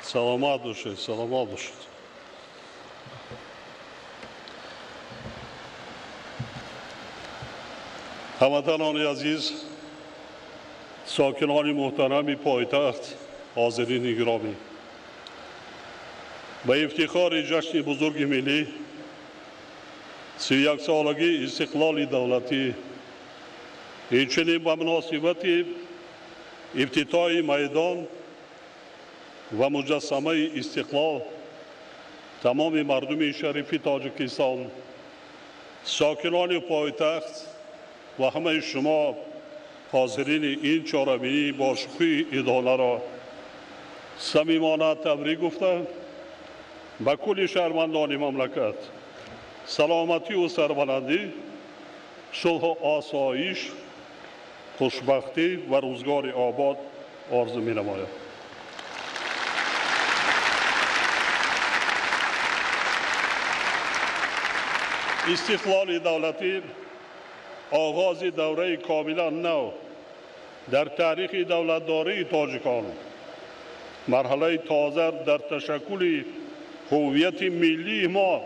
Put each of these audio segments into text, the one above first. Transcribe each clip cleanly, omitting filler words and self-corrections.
سلامت باشید، سلامت باشید. هموطنان عزیز، ساکنان محترم پایتخت، حاضرین گرامی، به افتخار جشن بزرگ ملی 31 سالگی استقلال دولتی، اینچنین به مناسبت افتتاح میدان و مجسمه استقلال تمام مردم شریف تاجیکستان، ساکنان پایتخت و همه شما حاضرین این چهارمین باشکوه اداره را صمیمانه تبریک گفتم. به کل شهروندان مملکت سلامتی و سربلندی، صلح و آسایش، خوشبختی و روزگار آباد آرزو می‌نمایم. استقلال دولتی آغاز دوره کاملا نو در تاریخ دولتداری تاجیکان، مرحله تازه در تشکل هویت ملی ما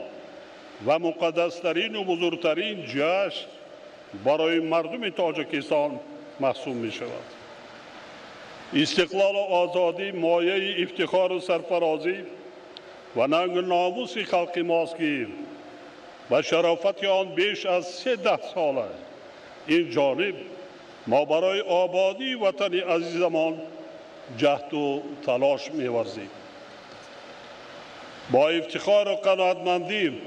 و مقدسترین و بزرگترین جشن برای مردم تاجیکستان محسوب می شود. استقلال و آزادی مایه افتخار و سرفرازی و ننگ و ناموس خلق ماست که و شرافت آن بیش از 13 ساله این جانب ما برای آبادی وطن عزیزمان جهد و تلاش می‌ورزیم. با افتخار و قناعتمندی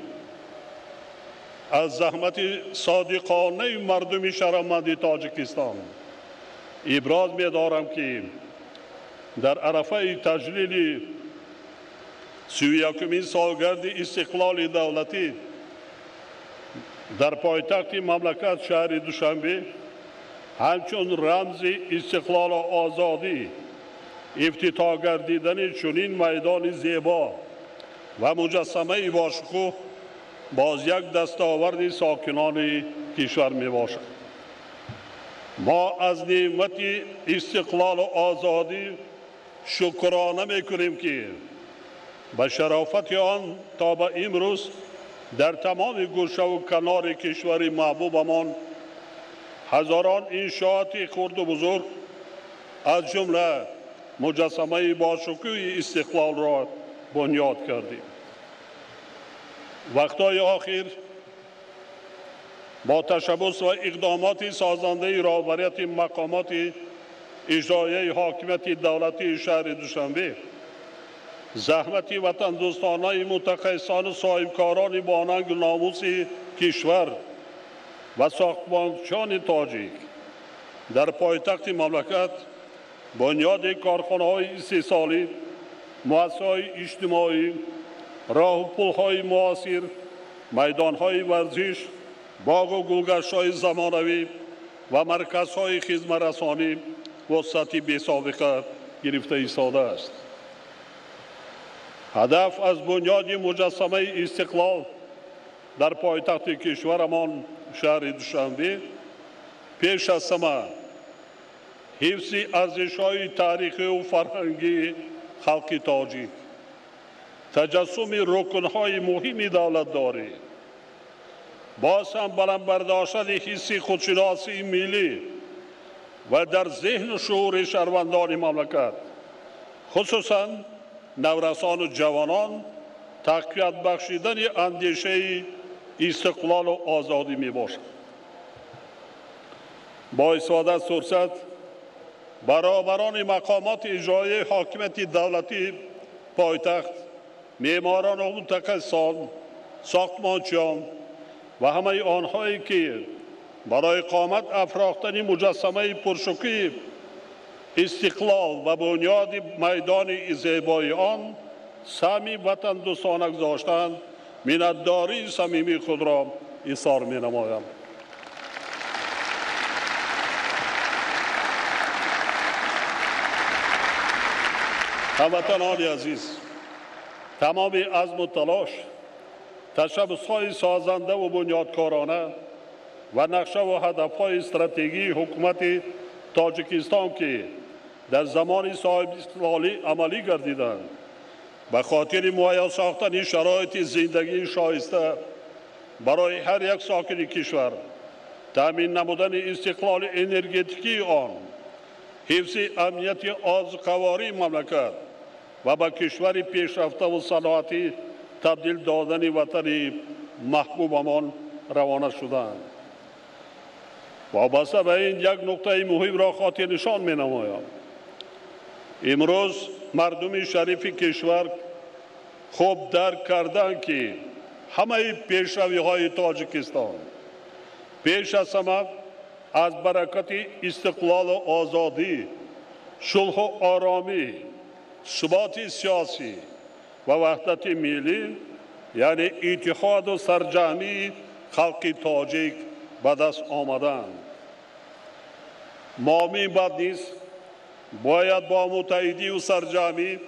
از زحمت صادقانه مردم شرمنده تاجیکستان ابراز می‌دارم که در عرفه تجلیل 31مین سالگرد استقلال دولتی در پایتخت مملکت شهر دوشنبه همچون رمز استقلال و آزادی افتتاح گردیدن چنین میدان زیبا و مجسمه باشکوه باز یک دستاورد ساکنان کشور می باشد. ما از نعمت استقلال و آزادی شکرانه می کنیم که به شرافت آن تا به امروز در تمام گوشه و کنار کشور محبوبمان هزاران انشاءات خرد و بزرگ از جمله مجسمه باشکوه استقلال را بنیاد کردیم. وقتهای آخر با تشبث و اقدامات سازنده راهبریت مقامات اجرایی حاکمیت دولتی شهر دوشنبه، زحمت وطن دوستانه متخصصان و صاحبکاران با ننگ و ناموس کشور و ساختمانچان تاجیک در پایتخت مملکت بنیاد کارخانه‌های استحصالی، مؤسسه‌های اجتماعی، راه و پل‌های معاصر، میدان‌های ورزش، باغ و گلگشت‌های زمانوی و مرکزهای خدمت‌رسانی وسعت بی‌سابقه گرفته ایستاده است. هدف از بنیاد مجسمه استقلال در پایتخت کشورمان شهر دوشنبه پیش از همه حفظ ارزش‌های تاریخی و فرهنگی خلق تاجیک، تجسم رکن‌های مهم دولتداری، باز هم بلند برداشتن حس خودشناسی ملی و در ذهن و شعور شهروندان مملکت، خصوصاً نورسان و جوانان، تقویت بخشیدن اندیشه استقلال و آزادی می باشد. با استفاده از فرصت برابران مقامات اجرایی حاکمیت دولتی پایتخت، معماران و متخصصان، ساختمانچیان و همه آنهایی که برای اقامت افراختن مجسمه پرشکوه استقلال و بنیاد میدان زیبای آن سهمی وطن دوستانه گذاشتند، منتداری صمیمی خود را اظهار می‌نمایم. هموطنان عزیز، تمام عزم و تلاش، تشبث‌های سازنده و بنیادکارانه و نقشه و هدف‌های استراتژی حکومت تاجیکستان که در زمان صاحب استقلالی عملی گردیدند به خاطر مهیا ساختن شرایط زندگی شایسته برای هر یک ساکن کشور، تامین نمودن استقلال انرژتیکی آن، حفظ امنیت آذوقه‌واری مملکت و به کشور پیشرفته و صنعتی تبدیل دادن وطن محبوبمان روانه شدند. وابسته به این یک نکته مهم را خاطر نشان می نمایم. امروز مردم شریف کشور خوب درک کردند که همه پیشروی های تاجیکستان پیش از همه از برکت استقلال و آزادی، صلح و آرامی، ثبات سیاسی و وحدت ملی، یعنی اتحاد و سرجمعی خلق تاجیک به دست آمدند. ما می‌باید نیست باید با متحدی و سرجمعی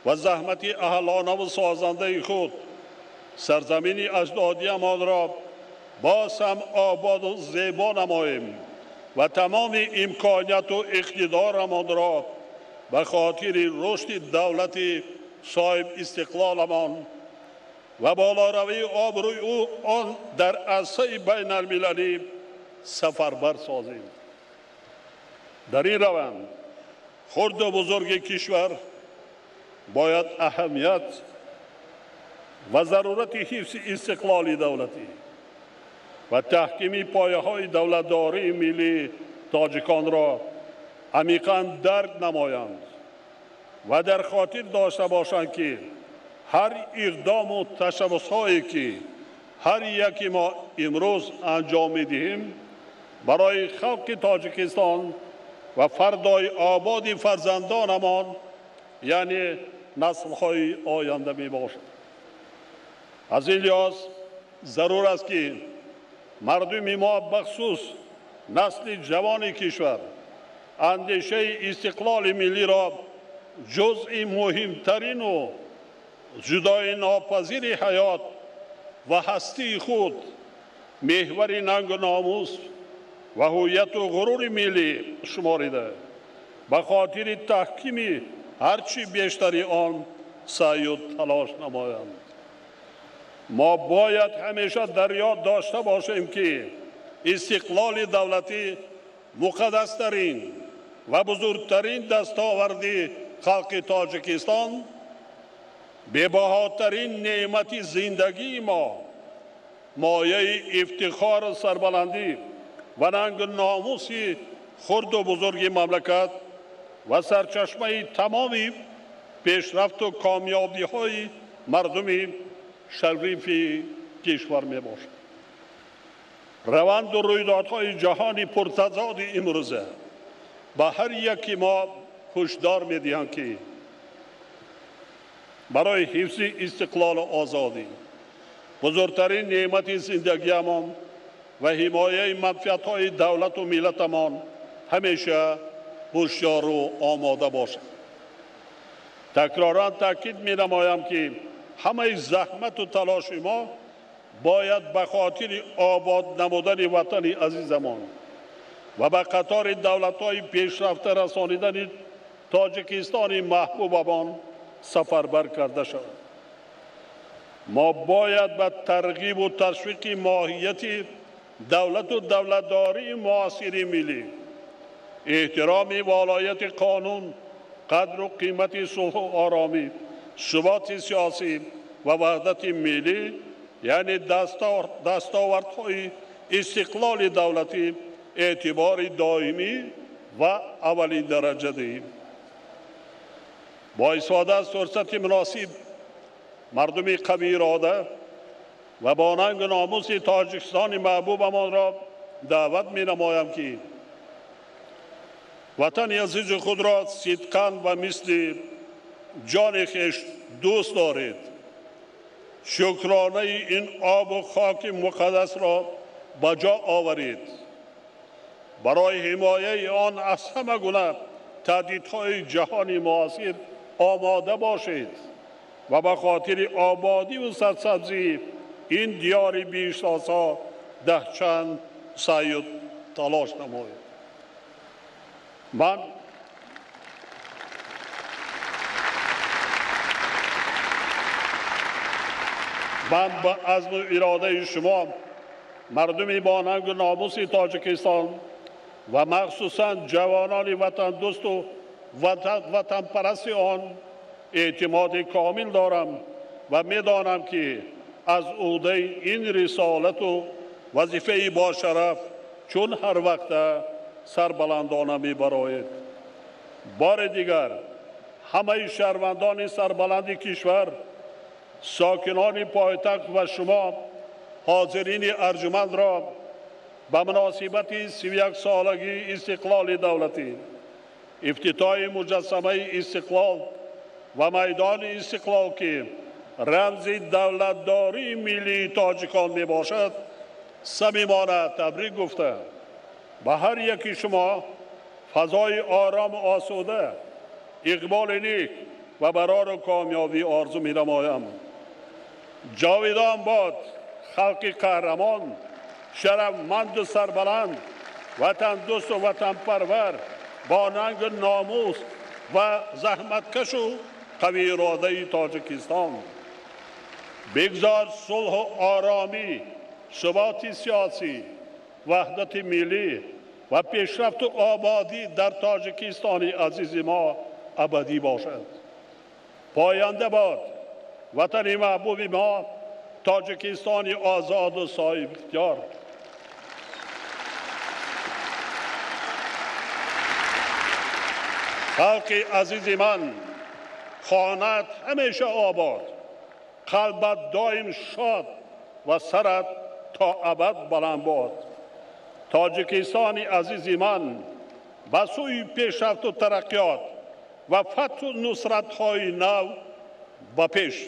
و زحمت اهلانه و سازنده خود سرزمین اجدادیمان را باز هم آباد و زیبا نماییم و تمام امکانیت و اقتدارمان را به خاطر رشد دولت صاحب استقلالمان و بالاروی آبروی او آن در عرصه بین المللی سفربر سازیم. در این روند خرد و بزرگ کشور باید اهمیت و ضرورت حفظ استقلال دولتی و تحکیم پایه‌های دولتداری ملی تاجیکان را عمیقاً درک نمایند و در خاطر داشته باشند که هر اقدام و تشبس‌هایی که هر یکی ما امروز انجام می‌دهیم برای خلق تاجیکستان و فردای آباد فرزندانمان یعنی نسل‌های آینده میباشد. از این لحاظ ضرور است که مردم ما بخصوص نسل جوان کشور اندیشه استقلال ملی را جزء مهمترین و جدای ناپذیر حیات و هستی خود، محور ننگ و ناموس و هویت و غرور ملی شماریده به خاطر تحکیم هرچی بیشتری آن سعی و تلاش نمایند. ما باید همیشه در یاد داشته باشیم که استقلال دولتی مقدسترین و بزرگترین دستاورد خلق تاجیکستان، به‌بهاترین نعمت زندگی ما، مایه افتخار و سربلندی و ننگ و ناموس خرد و بزرگ مملکت و سرچشمه تمام پیشرفت و کامیابی های مردم شریف کشور می باشد. روند و رویدادهای جهانی پرتضاد امروزه به هر یکی ما هشدار می دهند که برای حفظ استقلال و آزادی، بزرگترین نعمت زندگیمان و حمایه منفعت‌های دولت و ملتمان همیشه هوشیار و آماده باشد. تکراراً تاکید می‌نمایم که همه زحمت و تلاش ما باید به خاطر آباد نمودن وطن عزیزمان و به قطار دولت‌های پیشرفته رسانیدن تاجیکستان محبوبمان سفربر کرده شود. ما باید به ترغیب و تشویق ماهیت دولت و دولتداری معاصر ملی، احترام ولایت قانون، قدر و قیمت صلح و آرامی، ثبات سیاسی و وحدت ملی یعنی دستاوردهای استقلال دولتی اعتبار دائمی و اولین درجه دهیم. با استفاده از فرصت مناسب مردم قوی اراده و با ننگ و ناموس تاجیکستان محبوبمان را دعوت می نمایم که وطن عزیز خود را صدقاً و مثل جان خویش دوست دارید. شکرانه این آب و خاک مقدس را به جا آورید. برای حمایه آن از همه گونه تهدیدهای جهانی معاصر آماده باشید و به خاطر آبادی و سرسبزی این دیار بی‌ساسا دهچند سعی و تلاش نمایید. من با عزم و اراده شما مردمی با ننگ و ناموس تاجیکستان و مخصوصاً جوانان وطن دوست و وطن پرست آن اعتماد کامل دارم و می‌دانم که از عهده این رسالت و وظیفه با شرف چون هر وقت سربلندانه می‌براید. بار دیگر همه شهروندان سربلند کشور، ساکنان پایتخت و شما حاضرین ارجمند را به مناسبت 31 سالگی استقلال دولتی، افتتاح مجسمه استقلال و میدان استقلال که رمز دولتداری ملی تاجیکان می باشد صمیمانه تبریک گفته به هر یکی شما فضای آرام و آسوده، اقبال نیک و برار کامیابی آرزو می نمایم. جاویدان باد خلق قهرمان، شرفمند و سربلند، وطن دوست و وطن پرور، با ننگ و ناموس و زحمتکش و قوی اراده تاجیکستان. بگذار صلح و آرامی، ثبات سیاسی، وحدت ملی و پیشرفت و آبادی در تاجیکستان عزیز ما ابدی باشد. پاینده باد وطن محبوب ما، تاجیکستان آزاد و صاحب اختیار. خلق عزیز من، خانت همیشه آباد، قلبت دائم شاد و سرت تا ابد بلند باد. تاجیکستان عزیز من به سوی پیشرفت و ترقیات و فتح و نصرت های نو به پیش